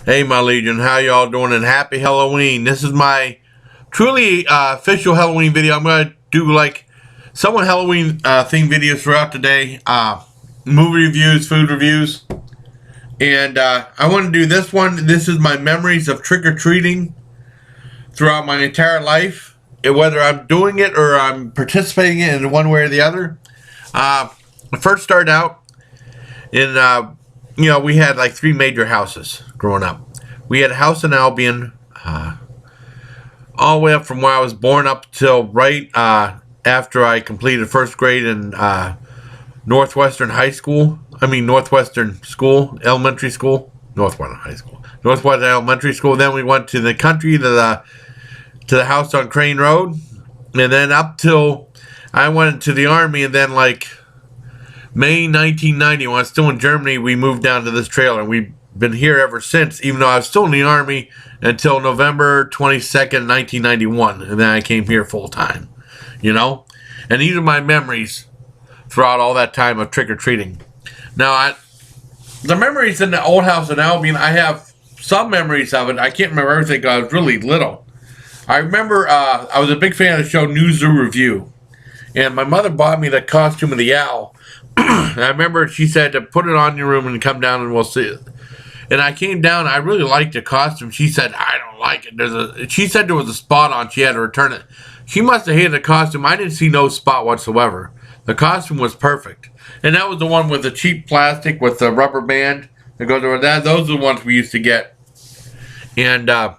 Hey, my Legion, how y'all doing? And happy Halloween. This is my truly official Halloween video. I'm going to do like somewhat Halloween themed videos throughout the day. Movie reviews, food reviews. And I want to do this one. This is my memories of trick-or-treating throughout my entire life. Whether I'm doing it or I'm participating in it one way or the other. I first started out in, we had like 3 major houses growing up. We had a house in Albion, all the way up from where I was born up till right after I completed first grade in Northwestern School, elementary school, Northwestern High School, Northwestern Elementary School. Then we went to the country to the house on Crane Road, and then up till I went into the Army, and then like May 1990, when I was still in Germany, we moved down to this trailer, and we've been here ever since, even though I was still in the Army until November 22nd, 1991, and then I came here full time, And these are my memories throughout all that time of trick-or-treating. Now, the memories in the old house in Albion, I have some memories of it. I can't remember everything because I was really little. I remember I was a big fan of the show New Zoo Review, and my mother bought me the costume of the owl. And I remember she said to put it on your room and come down and we'll see it. And I came down. I really liked the costume. She said, I don't like it. She said there was a spot on. She had to return it. She must have hated the costume. I didn't see no spot whatsoever. The costume was perfect. And that was the one with the cheap plastic with the rubber band that goes over that. Those are the ones we used to get. And I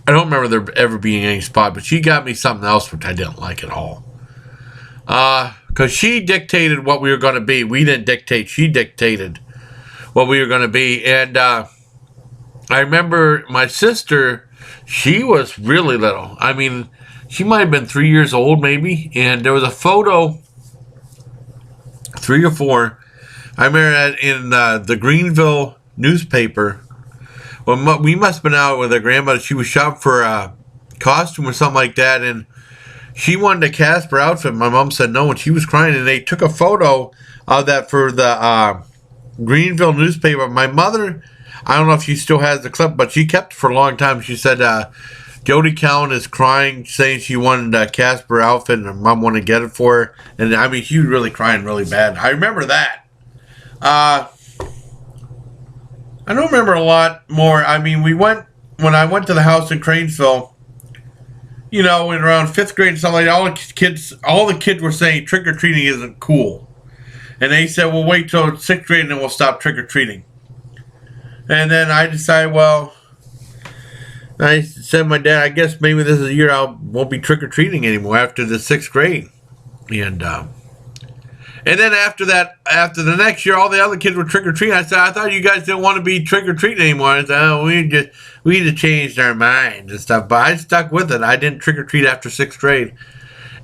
don't remember there ever being any spot. But she got me something else which I didn't like at all. Because she dictated what we were going to be. We didn't dictate. She dictated what we were going to be. And I remember my sister, she was really little. I mean, she might have been 3 years old maybe. And there was a photo, 3 or 4. I remember that in the Greenville newspaper. Well, we must have been out with her grandmother. She was shopping for a costume or something like that. And she wanted a Casper outfit. My mom said no, and she was crying. And they took a photo of that for the Greenville newspaper. My mother, I don't know if she still has the clip, but she kept it for a long time. She said Jody Callan is crying, saying she wanted a Casper outfit, and her mom wanted to get it for her. And I mean, she was really crying really bad. I remember that. I don't remember a lot more. I mean, when I went to the house in Cranesville, in around 5th grade and something like that, all the kids were saying trick-or-treating isn't cool. And they said, well, wait till 6th grade and then we'll stop trick-or-treating. And then I decided, I said to my dad, I guess maybe this is the year I won't be trick-or-treating anymore after the 6th grade. And then after the next year, all the other kids were trick-or-treating. I said, I thought you guys didn't want to be trick-or-treating anymore. I said, oh, we just changed our minds and stuff. But I stuck with it. I didn't trick-or-treat after 6th grade.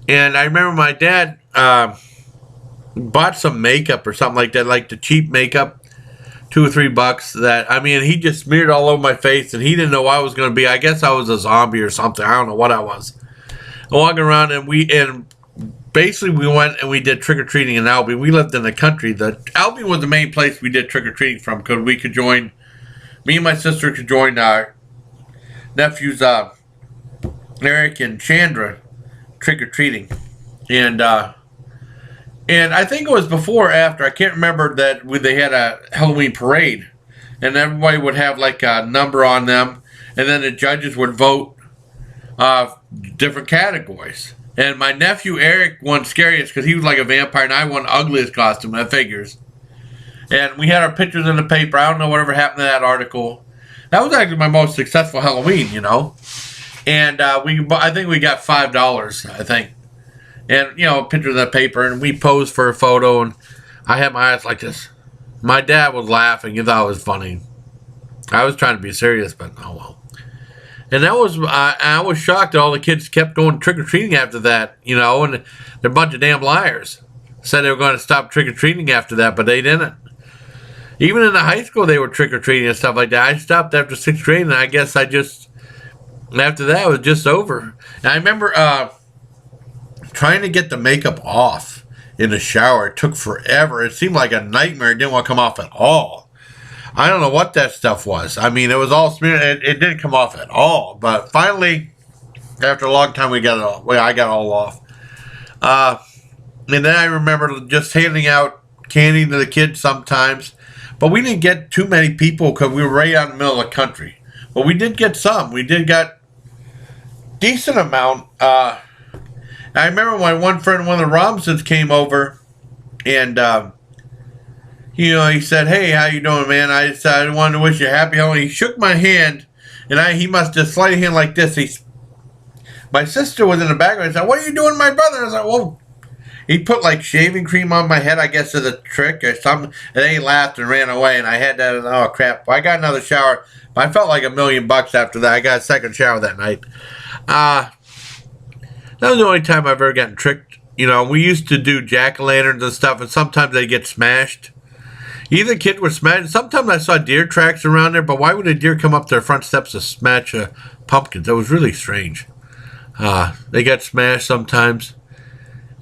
And I remember my dad bought some makeup or something like that, like the cheap makeup, $2 or $3 that, I mean, he just smeared all over my face, and he didn't know what I was going to be. I guess I was a zombie or something. I don't know what I was. Walking around, and basically we went and we did trick-or-treating in Albion. We lived in the country. Albion was the main place we did trick-or-treating from, because me and my sister could join our nephews, Eric and Chandra, trick-or-treating. And I think it was before or after. I can't remember that they had a Halloween parade. And everybody would have like a number on them. And then the judges would vote different categories. And my nephew Eric won scariest because he was like a vampire. And I won ugliest costume. That figures. And we had our pictures in the paper. I don't know whatever happened to that article. That was actually my most successful Halloween, And I think we got $5, I think. And, a picture of that paper, and we posed for a photo, and I had my eyes like this. My dad was laughing. He thought it was funny. I was trying to be serious, but oh well. And that was, I was shocked that all the kids kept going trick-or-treating after that, and they're a bunch of damn liars. Said they were going to stop trick-or-treating after that, but they didn't. Even in the high school, they were trick-or-treating and stuff like that. I stopped after 6th grade, and I guess after that, it was just over. And I remember, trying to get the makeup off in the shower, it took forever. It seemed like a nightmare. It didn't want to come off at all. I don't know what that stuff was. I mean, it was all smeared. It didn't come off at all. But finally, after a long time, we got it all. Well, I got it all off. And then I remember just handing out candy to the kids sometimes. But we didn't get too many people because we were right out in the middle of the country. But we did get some. We did get decent amount. I remember my one friend, one of the Robinsons, came over, and he said, "Hey, how you doing, man?" I said, "I wanted to wish you a happy Halloween." He shook my hand, and he must have slid a hand like this. My sister was in the background. I said, "What are you doing, my brother?" I was like, "Well," he put like shaving cream on my head, I guess, as a trick or something. And then he laughed and ran away, and I had that. Oh crap! Well, I got another shower. But I felt like $1,000,000 after that. I got a second shower that night. That was the only time I've ever gotten tricked. We used to do jack-o'-lanterns and stuff, and sometimes they get smashed. Either kid was smashed. Sometimes I saw deer tracks around there, but why would a deer come up their front steps to smash pumpkins? That was really strange. They got smashed sometimes.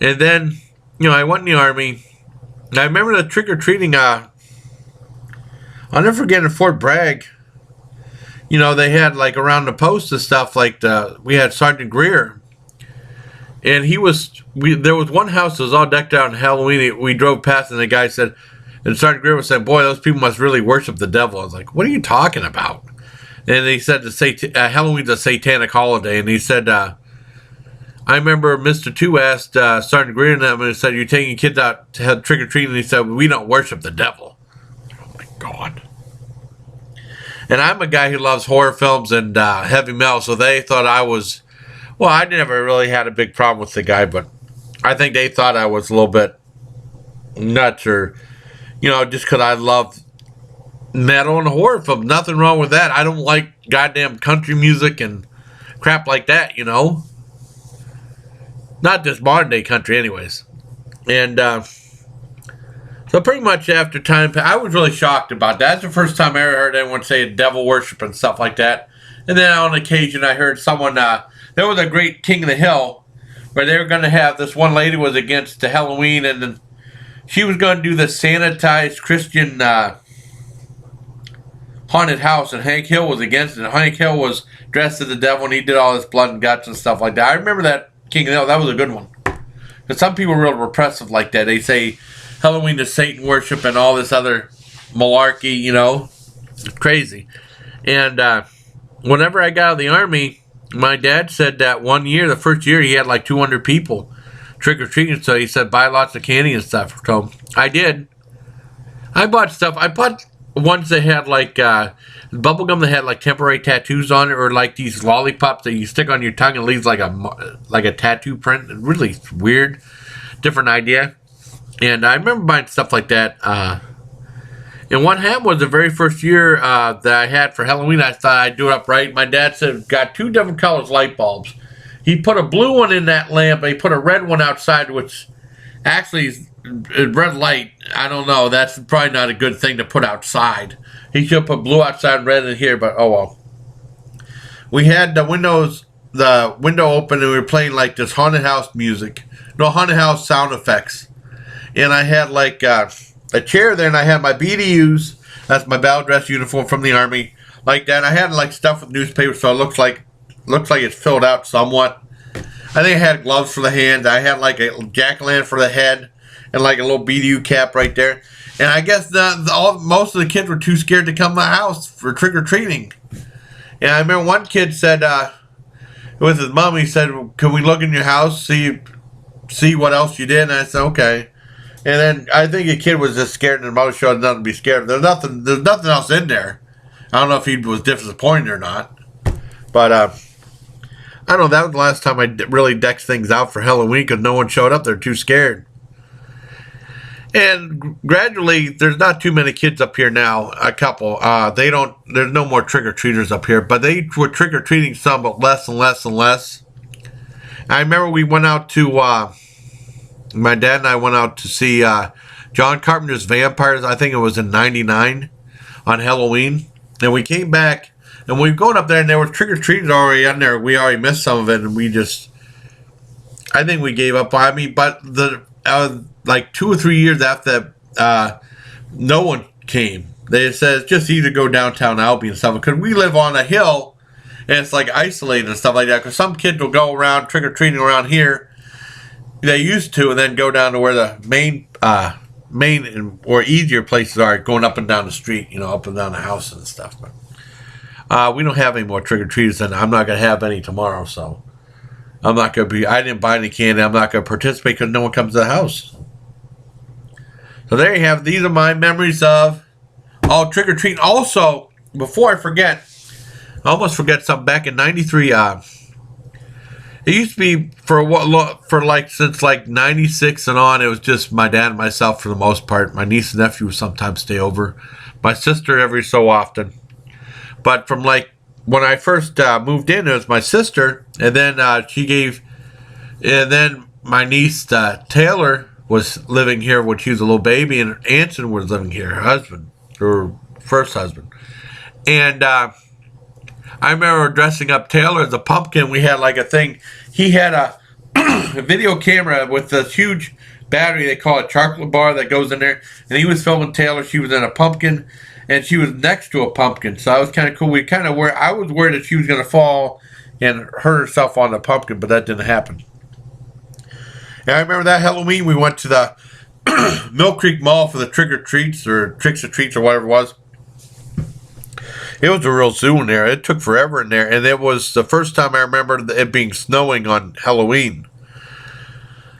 And then, I went in the Army. I remember the trick-or-treating. I'll never forget in Fort Bragg. They had like around the post and stuff, like we had Sergeant Greer. And there was one house that was all decked out in Halloween. We drove past and the guy said, and Sergeant Greer was saying, "Boy, those people must really worship the devil." I was like, "What are you talking about?" And he said Halloween's a satanic holiday. And he said, I remember Mr. Two asked Sergeant Greer and them, and he said, "You're taking kids out to have trick-or-treating?" And he said, "We don't worship the devil." Oh my God. And I'm a guy who loves horror films and heavy metal, so they thought I was... Well, I never really had a big problem with the guy, but I think they thought I was a little bit nuts, or, just because I love metal and horror films. Nothing wrong with that. I don't like goddamn country music and crap like that, Not just modern day country, anyways. And so pretty much after time, I was really shocked about that. That's the first time I ever heard anyone say devil worship and stuff like that. And then on occasion, I heard someone, there was a great King of the Hill, where they were going to have, this one lady was against the Halloween, and then she was going to do the sanitized Christian haunted house, and Hank Hill was against it. And Hank Hill was dressed as the devil, and he did all this blood and guts and stuff like that. I remember that King of the Hill. That was a good one. Because some people are real repressive like that. They say Halloween is Satan worship and all this other malarkey, It's crazy. And whenever I got out of the Army, my dad said that one year, the first year, he had like 200 people trick-or-treating. So he said, buy lots of candy and stuff. So I did. I bought stuff. I bought ones that had like bubble gum that had like temporary tattoos on it, or like these lollipops that you stick on your tongue and leaves like a tattoo print. Really weird, different idea. And I remember buying stuff like that. And what happened was the very first year that I had for Halloween, I thought I'd do it up right. My dad said, got 2 different colors light bulbs. He put a blue one in that lamp, and he put a red one outside, which actually is red light. I don't know. That's probably not a good thing to put outside. He should put blue outside and red in here, but oh well. We had the window open, and we were playing like this haunted house music. No, haunted house sound effects. And I had like a chair there, and I had my BDUs. That's my battle dress uniform from the Army. Like that. I had like stuff with newspapers, so it looks like it's filled out somewhat. I think I had gloves for the hands. I had like a jack-o'-lantern for the head, and like a little BDU cap right there. And I guess most of the kids were too scared to come to the house for trick-or-treating. And I remember one kid said, with his mom, he said, "Can we look in your house, see what else you did?" And I said, "Okay." And then I think a kid was just scared, and the mother showed nothing to be scared of. There's nothing else in there. I don't know if he was disappointed or not. But I don't know. That was the last time I really decked things out for Halloween, because no one showed up. They're too scared. And gradually, there's not too many kids up here now. A couple. There's no more trick-or-treaters up here. But they were trick-or-treating some, but less and less and less. I remember we went out to... my dad and I went out to see John Carpenter's Vampires. I think it was in '99 on Halloween. And we came back, and we were going up there, and there were trick-or-treaters already in there. We already missed some of it, and I think we gave up. I mean, but like 2 or 3 years after that, no one came. They said it's just easy to go downtown Albion and stuff because we live on a hill and it's like isolated and stuff like that. Because some kids will go around trick or treating around here, they used to, and then go down to where the main or easier places are, going up and down the street, up and down the house and stuff. But we don't have any more trick or treaters, and I'm not gonna have any tomorrow, so I'm not gonna be. I didn't buy any candy. I'm not gonna participate because no one comes to the house. So there you have. These are my memories of all trick or treating. Also, before I forget, I almost forget something. Back in '93, it used to be since like '96 and on. It was just my dad and myself for the most part. My niece and nephew would sometimes stay over. My sister every so often. But from like when I first moved in, it was my sister, and then my niece Taylor was living here when she was a little baby, and Anson was living here, her first husband. And I remember dressing up Taylor as a pumpkin. We had like a thing. He had a video camera with this huge battery. They call it chocolate bar that goes in there. And he was filming Taylor. She was in a pumpkin, and she was next to a pumpkin. So that was kind of cool. I was worried that she was going to fall and hurt herself on the pumpkin, but that didn't happen. And I remember that Halloween we went to the Mill Creek Mall for the trick or treats or tricks or treats or whatever it was. It was a real zoo in there. It took forever in there, and it was the first time I remember it being snowing on Halloween.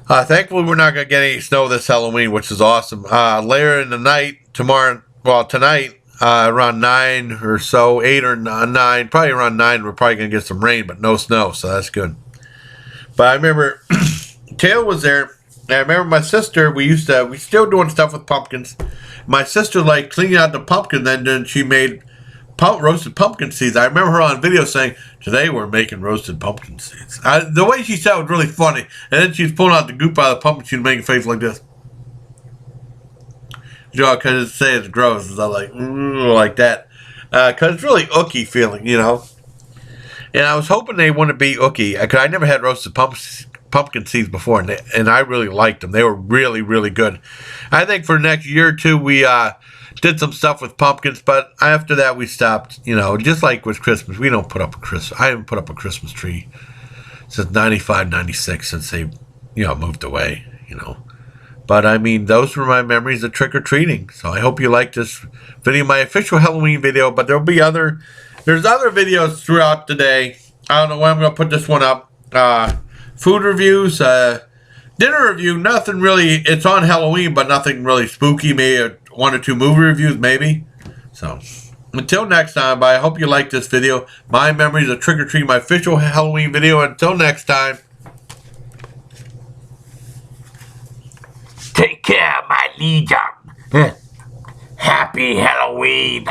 Thankfully, we're not going to get any snow this Halloween, which is awesome. Later in the night, tonight, around 9 or so, 8 or 9, probably around 9, we're probably going to get some rain, but no snow, so that's good. But I remember Taylor was there, and I remember my sister, we still doing stuff with pumpkins. My sister, like, cleaning out the pumpkin, then she made roasted pumpkin seeds. I remember her on video saying, "Today we're making roasted pumpkin seeds." The way she said it was really funny. And then she was pulling out the goop out of the pumpkin. She was making a face like this. Because it say it's gross. So I'm like that. Because it's really ooky feeling, And I was hoping they wouldn't be ooky. Because I never had roasted pumpkin seeds before. And I really liked them. They were really, really good. I think for the next year or two, we did some stuff with pumpkins, but after that we stopped, just like with Christmas. We don't put up I haven't put up a Christmas tree since 95, 96, since they, moved away, But I mean, those were my memories of trick-or-treating. So I hope you liked this video, my official Halloween video, but there's other videos throughout the day. I don't know when I'm going to put this one up. Food reviews, dinner review, nothing really, it's on Halloween, but nothing really spooky, maybe 1 or 2 movie reviews, maybe. So, until next time, I hope you liked this video. My memories of trick-or-treating, my official Halloween video. Until next time. Take care, my legion. Happy Halloween.